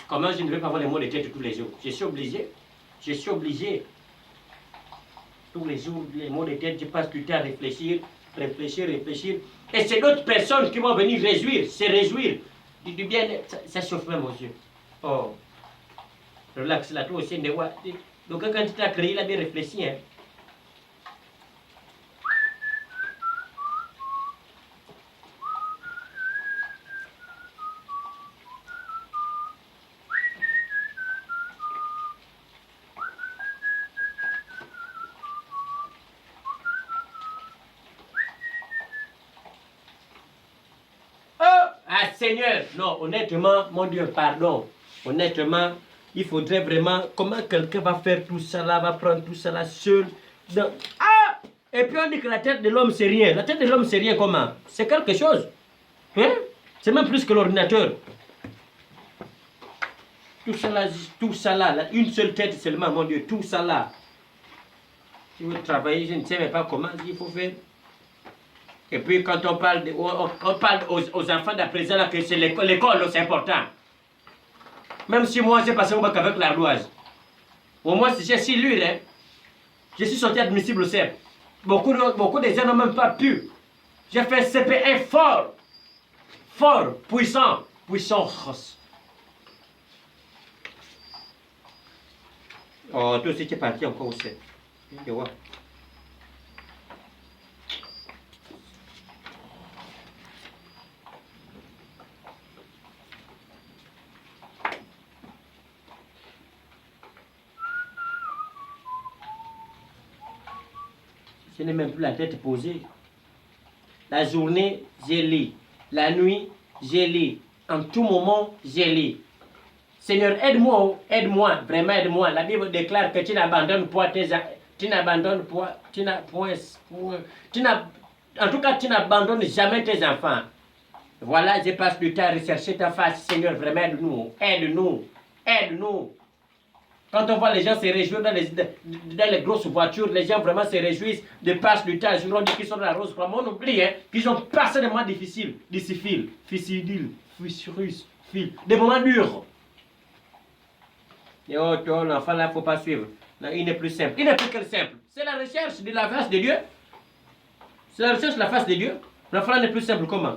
comment je ne vais pas avoir les mots de tête tous les jours? Je suis obligé. Je suis obligé. Tous les jours, les mots de tête, je passe du temps à réfléchir, réfléchir. Et c'est d'autres personnes qui vont venir se réjouir du bien. Ça chauffe même aux yeux. Oh, relax là, toi aussi, donc quand tu t'as créé, il a bien réfléchi. Hein. Ah Seigneur, non, honnêtement, mon Dieu, pardon. Honnêtement, il faudrait vraiment, comment quelqu'un va faire tout ça là, va prendre tout ça là seul. Ah! Et puis on dit que la tête de l'homme c'est rien. La tête de l'homme c'est rien comment? C'est quelque chose. Hein? C'est même plus que l'ordinateur. Tout ça là, une seule tête seulement, mon Dieu, tout ça là. Si vous travaillez, je ne sais même pas comment il faut faire. Et puis quand on parle, aux enfants d'à présent là, que c'est l'école, c'est important. Même si moi j'ai passé au bac avec l'ardoise. Au moins si j'ai su lire, hein, je suis sorti admissible au CEP. Beaucoup de gens n'ont même pas pu. J'ai fait CP1 fort, puissant. Oh, toi aussi tu es parti encore au CEP. Tu vois. Je n'ai même plus la tête posée. La journée, je lis. La nuit, je lis. En tout moment, je lis. Seigneur, aide-moi, vraiment aide-moi. La Bible déclare que tu n'abandonnes pas en tout cas, tu n'abandonnes jamais tes enfants. Voilà, je passe du temps à rechercher ta face. Seigneur, vraiment aide-nous. Quand on voit les gens se réjouir dans les grosses voitures, les gens vraiment se réjouissent de passer du temps. Je dis qu'ils sont dans la rose flamme. On oublie qu'ils ont passé des moments difficiles. Difficiles, des moments durs. Et oh, l'enfant là, il ne faut pas suivre. Non, il n'est plus simple. Il n'est plus que simple. C'est la recherche de la face de Dieu. C'est la recherche de la face de Dieu. L'enfant n'est plus simple comment?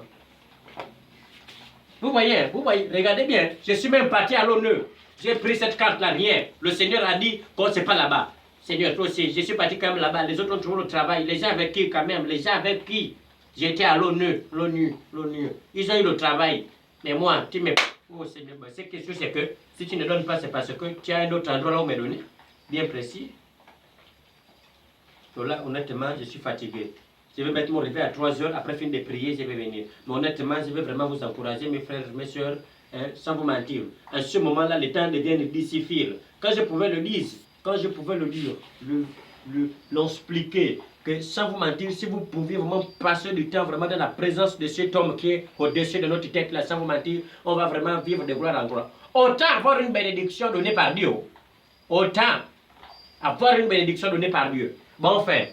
Vous voyez, regardez bien. Je suis même parti à l'honneur. J'ai pris cette carte-là, rien. Le Seigneur a dit qu'on c'est pas là-bas. Seigneur, toi aussi, je suis parti quand même là-bas. Les autres ont toujours le travail. Les gens avec qui, quand même, j'étais à l'ONU. Ils ont eu le travail. Mais moi, tu me... Oh Seigneur, cette question c'est que si tu ne donnes pas, c'est parce que tu as un autre endroit là où me donner. Bien précis. Donc là, honnêtement, je suis fatigué. Je vais mettre mon réveil à 3 heures. Après fin de prier, je vais venir. Mais honnêtement, je vais vraiment vous encourager, mes frères, mes soeurs. Hein, sans vous mentir, à ce moment-là, le temps devient difficile. Quand je pouvais le dire, l'expliquer, que sans vous mentir, si vous pouviez vraiment passer du temps vraiment dans la présence de cet homme qui est au-dessus de notre tête, là, sans vous mentir, on va vraiment vivre de gloire en gloire. Autant avoir une bénédiction donnée par Dieu, bon, enfin,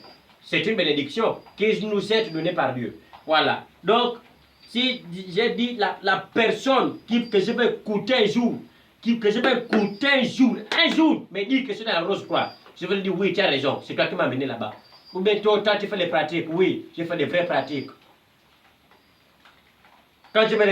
c'est une bénédiction qui nous est donnée par Dieu. Voilà. Donc, si j'ai dit la personne que je vais écouter un jour, me dit que c'est dans la rose croix, je vais lui dire oui, tu as raison, c'est toi qui m'as amené là-bas. Ou bien toi, tu fais les pratiques, oui, j'ai fait des vraies pratiques. Quand je vais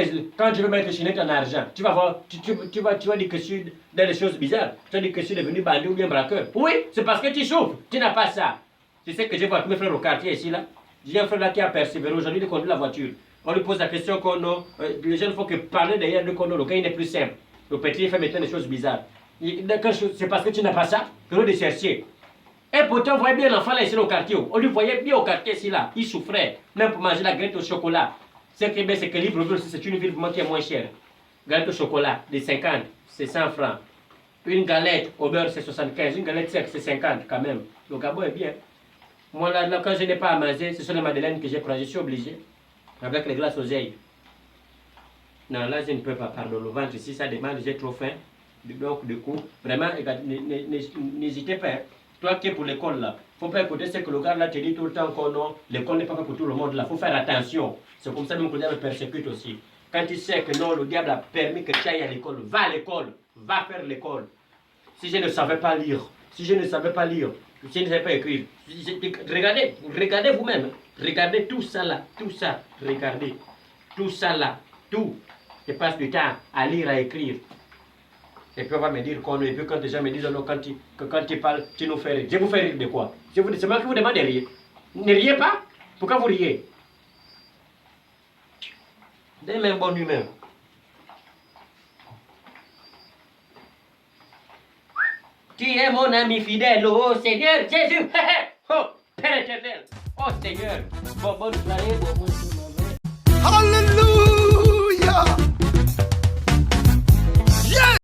mettre le chenette en argent, tu vas voir, tu vas dire que je suis dans des choses bizarres. Tu vas dire que je suis devenu bandit ou bien braqueur. Oui, c'est parce que tu souffres, tu n'as pas ça. Tu sais que je vois tous mes frères au quartier ici là. J'ai un frère là qui a persévéré aujourd'hui de conduire la voiture. On lui pose la question qu'on a, les gens ne font que parler derrière le qu'on a, le gars il est plus simple. Le petit il fait maintenant des choses bizarres. C'est parce que tu n'as pas ça que nous de chercher. Et pourtant, on voyait bien l'enfant là ici au quartier. On lui voyait bien au quartier ici là. Il souffrait, même pour manger la galette au chocolat. Ce qui est bien, c'est que Libreville, c'est une ville vraiment qui est moins chère. Galette au chocolat, de 50, c'est 100 francs. Une galette au beurre, c'est 75. Une galette sec, c'est 50 quand même. Le Gabon est bien. Moi, là, quand je n'ai pas à manger, ce sont les madeleines que j'ai pris. Je suis obligé. Avec les glaces aux oseilles. Non, là, je ne peux pas. Pardon, le ventre ici, ça demande, j'ai trop faim. Donc, du coup, vraiment, n'hésitez pas. Toi qui es pour l'école, là, il ne faut pas écouter ce que le gars là te dit tout le temps que non, l'école n'est pas fait pour tout le monde, là. Il faut faire attention. C'est comme ça même que le diable persécute aussi. Quand tu sais que non, le diable a permis que tu ailles à l'école, va à l'école, va faire l'école. Si je ne savais pas lire, si je ne savais pas lire, je ne savais pas écrire. Regardez, regardez vous-même. Regardez tout ça là, tout ça. Regardez. Tout ça là, tout. Je passe du temps à lire, à écrire. Et puis on va me dire qu'on et puis quand les gens me disent non, quand tu parles, tu nous fais rire. Je vous fais rire de quoi? C'est moi qui vous demande de rire. Ne riez pas. Pourquoi vous riez? Donnez-moi une bonne humeur. Tu es mon ami fidèle, oh Seigneur Jésus. Oh Père éternel. Oh Seigneur. Bonne soirée. Hallelujah.